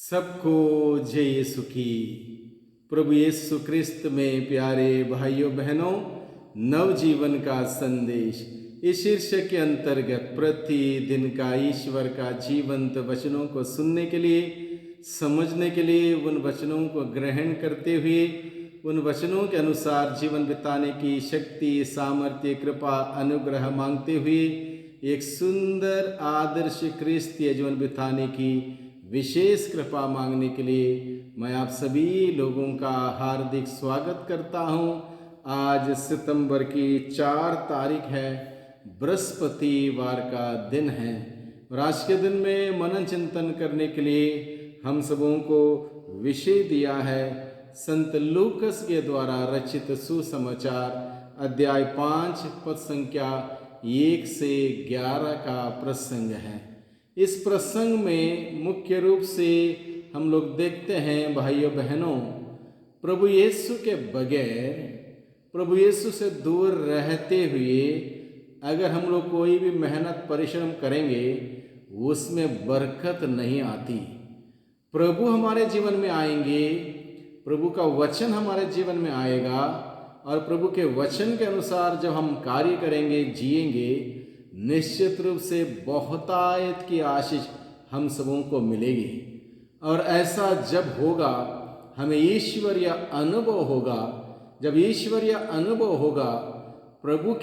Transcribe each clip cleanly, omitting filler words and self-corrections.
सबको जय यीशु की। प्रभु यीशु क्रिस्त में प्यारे भाइयों बहनों, नवजीवन का संदेश इस शीर्षक के अंतर्गत प्रतिदिन का ईश्वर का जीवंत वचनों को सुनने के लिए, समझने के लिए, उन वचनों को ग्रहण करते हुए उन वचनों के अनुसार जीवन बिताने की शक्ति, सामर्थ्य, कृपा, अनुग्रह मांगते हुए एक सुंदर आदर्श क्रिस्तीय जीवन बिताने की विशेष कृपा मांगने के लिए मैं आप सभी लोगों का हार्दिक स्वागत करता हूं। आज सितंबर की 4 तारीख है, बृहस्पतिवार का दिन है और आज के दिन में मनन चिंतन करने के लिए हम सबों को विषय दिया है संत लूकस के द्वारा रचित सुसमाचार अध्याय 5 पद संख्या 1 से 11 का प्रसंग है। इस प्रसंग में मुख्य रूप से हम लोग देखते हैं भाइयों बहनों, प्रभु यीशु के बगैर, प्रभु यीशु से दूर रहते हुए अगर हम लोग कोई भी मेहनत परिश्रम करेंगे उसमें बरकत नहीं आती। प्रभु हमारे जीवन में आएंगे, प्रभु का वचन हमारे जीवन में आएगा और प्रभु के वचन के अनुसार जब हम कार्य करेंगे, जिएंगे, निश्चित रूप से बहुतायत की आशीष हम सबों को मिलेगी। और ऐसा जब होगा, हमें ईश्वरीय अनुभव होगा। जब ईश्वरीय अनुभव होगा, प्रभु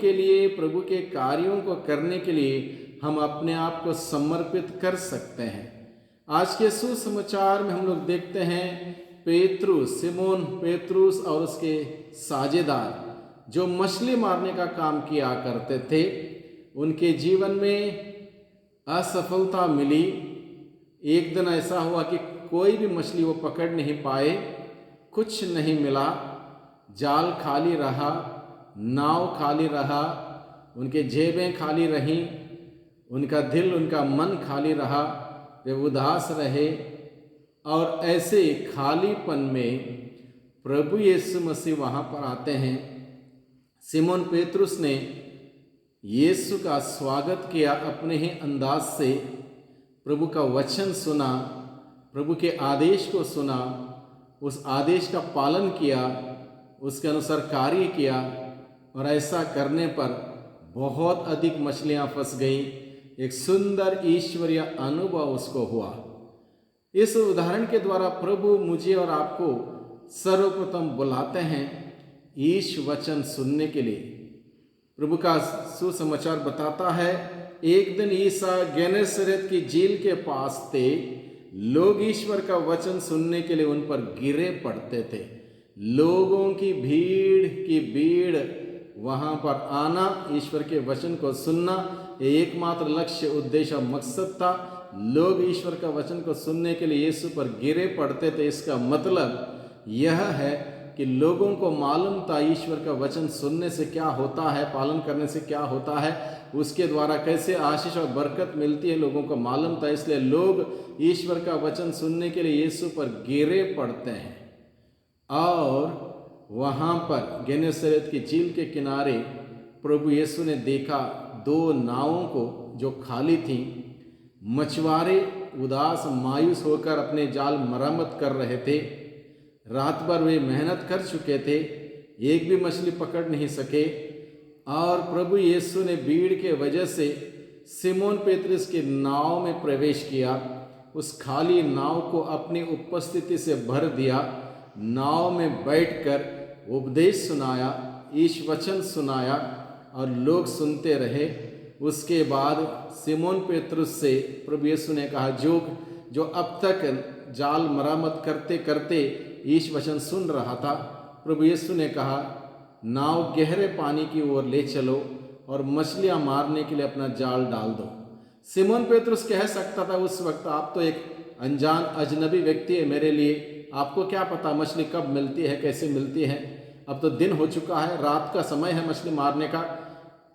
के लिए, प्रभु के कार्यों को करने के लिए हम अपने आप को समर्पित कर सकते हैं। आज के सुसमाचार में हम लोग देखते हैं पेतरुस, सिमोन पेतरुस और उसके साझेदार जो मछली मारने का काम किया करते थे, उनके जीवन में असफलता मिली। एक दिन ऐसा हुआ कि कोई भी मछली वो पकड़ नहीं पाए, कुछ नहीं मिला, जाल खाली रहा, नाव खाली रहा, उनके जेबें खाली रहीं, उनका दिल, उनका मन खाली रहा, वे उदास रहे। और ऐसे खालीपन में प्रभु यीशु मसीह वहाँ पर आते हैं। सिमोन पेतरुस ने यीशु का स्वागत किया अपने ही अंदाज से, प्रभु का वचन सुना, प्रभु के आदेश को सुना, उस आदेश का पालन किया, उसके अनुसार कार्य किया और ऐसा करने पर बहुत अधिक मछलियां फंस गईं। एक सुंदर ईश्वरीय अनुभव उसको हुआ। इस उदाहरण के द्वारा प्रभु मुझे और आपको सर्वप्रथम बुलाते हैं ईश वचन सुनने के लिए। प्रभु का सुसमाचार बताता है, एक दिन ईसा गेनेसरेत की झील के पास थे। लोग ईश्वर का वचन सुनने के लिए उन पर गिरे पड़ते थे। लोगों की भीड़ वहां पर आना, ईश्वर के वचन को सुनना, एकमात्र लक्ष्य, उद्देश्य और मकसद था। लोग ईश्वर का वचन को सुनने के लिए यीशु पर गिरे पड़ते थे। इसका मतलब यह है कि लोगों को मालूम था ईश्वर का वचन सुनने से क्या होता है, पालन करने से क्या होता है, उसके द्वारा कैसे आशीष और बरकत मिलती है, लोगों को मालूम था। इसलिए लोग ईश्वर का वचन सुनने के लिए यीशु पर गिरे पड़ते हैं। और वहाँ पर गेनेसरेत की झील के किनारे प्रभु यीशु ने देखा 2 नावों को जो खाली थीं। मछुआरे उदास, मायूस होकर अपने जाल मरम्मत कर रहे थे। रात भर वे मेहनत कर चुके थे, एक भी मछली पकड़ नहीं सके। और प्रभु यीशु ने भीड़ के वजह से सिमोन पेतरुस की नाव में प्रवेश किया। उस खाली नाव को अपनी उपस्थिति से भर दिया। नाव में बैठकर उपदेश सुनाया, ईश वचन सुनाया और लोग सुनते रहे। उसके बाद सिमोन पेतरुस से प्रभु यीशु ने कहा, जो अब तक जाल मरम्मत करते करते ईश वचन सुन रहा था, प्रभु यीशु ने कहा, नाव गहरे पानी की ओर ले चलो और मछलियां मारने के लिए अपना जाल डाल दो। सिमोन पेतरुस कह सकता था उस वक्त, आप तो एक अनजान अजनबी व्यक्ति है मेरे लिए, आपको क्या पता मछली कब मिलती है, कैसे मिलती है। अब तो दिन हो चुका है, रात का समय है मछली मारने का,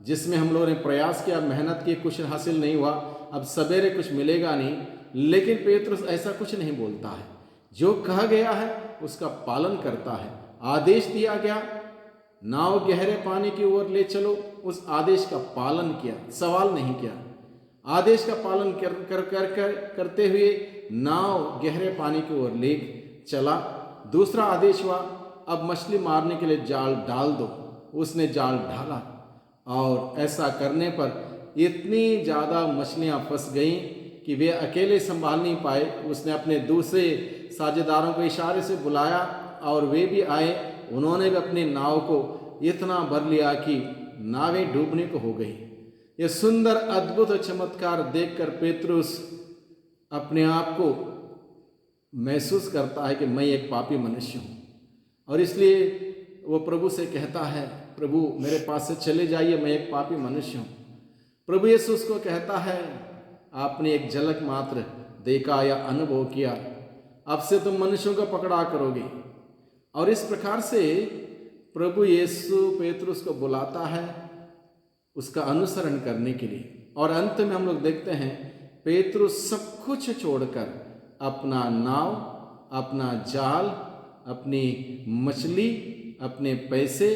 जिसमें हम लोगों ने प्रयास किया, मेहनत की, कुछ हासिल नहीं हुआ, अब सवेरे कुछ मिलेगा नहीं। लेकिन पेतरुस ऐसा कुछ नहीं बोलता है। जो कहा गया है उसका पालन करता है। आदेश दिया गया, नाव गहरे पानी की ओर ले चलो, उस आदेश का पालन किया, सवाल नहीं किया। आदेश का पालन करते हुए नाव गहरे पानी की ओर ले चला। दूसरा आदेश हुआ, अब मछली मारने के लिए जाल डाल दो। उसने जाल डाला और ऐसा करने पर इतनी ज़्यादा मछलियाँ फंस गईं कि वे अकेले संभाल नहीं पाए। उसने अपने दूसरे साझेदारों को इशारे से बुलाया और वे भी आए। उन्होंने भी अपनी नाव को इतना भर लिया कि नावें डूबने को हो गई। यह सुंदर अद्भुत चमत्कार देखकर पेतरुस अपने आप को महसूस करता है कि मैं एक पापी मनुष्य हूँ, और इसलिए वो प्रभु से कहता है, प्रभु मेरे पास से चले जाइए, मैं एक पापी मनुष्य हूँ। प्रभु यीशु उसको कहता है, आपने एक झलक मात्र देखा या अनुभव किया, अब से तुम मनुष्यों को पकड़ा करोगे। और इस प्रकार से प्रभु यीशु पेतरुस को बुलाता है उसका अनुसरण करने के लिए। और अंत में हम लोग देखते हैं पेतरुस सब कुछ छोड़कर अपना नाव, अपना जाल, अपनी मछली, अपने पैसे,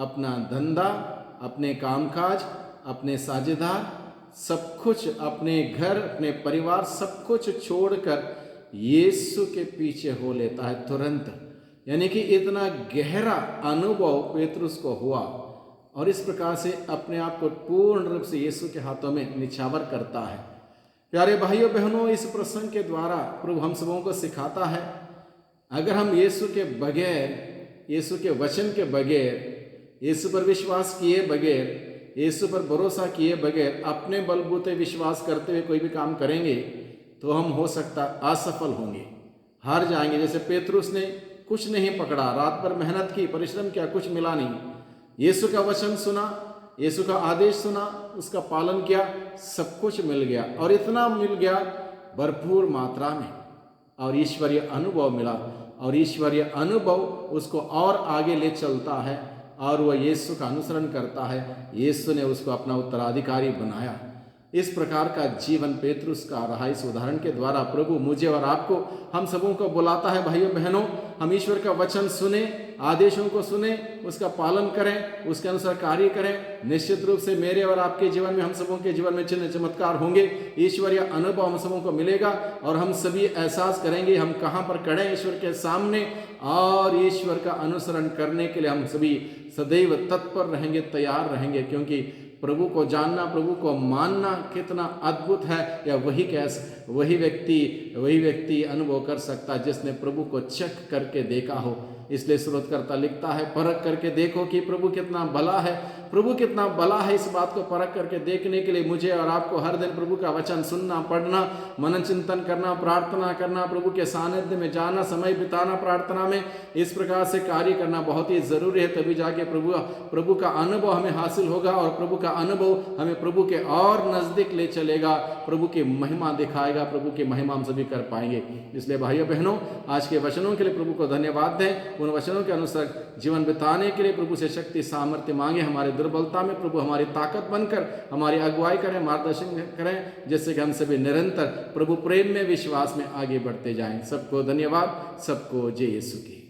अपना धंधा, अपने कामकाज, अपने साझेदार, सब कुछ, अपने घर, अपने परिवार, सब कुछ छोड़कर यीशु के पीछे हो लेता है तुरंत। यानी कि इतना गहरा अनुभव पेतरुस को हुआ, और इस प्रकार से अपने आप को पूर्ण रूप से यीशु के हाथों में निछावर करता है। प्यारे भाइयों बहनों, इस प्रसंग के द्वारा प्रभु हम सबों को सिखाता है, अगर हम यीशु के बगैर, यीशु के वचन के बगैर, यीशु पर विश्वास किए बगैर, यीशु पर भरोसा किए बगैर अपने बलबूते विश्वास करते हुए कोई भी काम करेंगे तो हम हो सकता असफल होंगे, हार जाएंगे। जैसे पेतरुस ने कुछ नहीं पकड़ा, रात भर मेहनत की, परिश्रम किया, कुछ मिला नहीं। यीशु का वचन सुना, यीशु का आदेश सुना, उसका पालन किया, सब कुछ मिल गया, और इतना मिल गया भरपूर मात्रा में, और ईश्वरीय अनुभव मिला। और ईश्वरीय अनुभव उसको और आगे ले चलता है, और वह यीशु का अनुसरण करता है। यीशु ने उसको अपना उत्तराधिकारी बनाया। इस प्रकार का जीवन पेतरुस का रहा। इस उदाहरण के द्वारा प्रभु मुझे और आपको, हम सबों को बुलाता है, भाइयों बहनों, हम ईश्वर का वचन सुने, आदेशों को सुने, उसका पालन करें, उसके अनुसार कार्य करें। निश्चित रूप से मेरे और आपके जीवन में, हम सबों के जीवन में चिन्ह चमत्कार होंगे, ईश्वरीय अनुभव हम सबों को मिलेगा, और हम सभी एहसास करेंगे हम कहाँ पर खड़े हैं ईश्वर के सामने, और ईश्वर का अनुसरण करने के लिए हम सभी सदैव तत्पर रहेंगे, तैयार रहेंगे। क्योंकि प्रभु को जानना, प्रभु को मानना कितना अद्भुत है, या वही व्यक्ति अनुभव कर सकता है जिसने प्रभु को चख करके देखा हो। इसलिए स्रोतकर्ता लिखता है, परख करके देखो कि प्रभु कितना भला है। प्रभु कितना भला है, इस बात को परख करके देखने के लिए मुझे और आपको हर दिन प्रभु का वचन सुनना, पढ़ना, मनन चिंतन करना, प्रार्थना करना, प्रभु के सानिध्य में जाना, समय बिताना प्रार्थना में, इस प्रकार से कार्य करना बहुत ही जरूरी है। तभी जाके प्रभु का अनुभव हमें हासिल होगा, और प्रभु का अनुभव हमें प्रभु के और नजदीक ले चलेगा, प्रभु की महिमा दिखाएगा, प्रभु की महिमा हम सभी कर पाएंगे। इसलिए भाइयों बहनों, आज के वचनों के लिए प्रभु को धन्यवाद दें। उन वचनों के अनुसार जीवन बिताने के लिए प्रभु से शक्ति सामर्थ्य मांगे। हमारे दुर्बलता में प्रभु हमारी ताकत बनकर हमारी अगुवाई करें, मार्गदर्शन करें, जिससे कि हम सभी निरंतर प्रभु प्रेम में, विश्वास में आगे बढ़ते जाएं। सबको धन्यवाद, सबको जय यीशु की।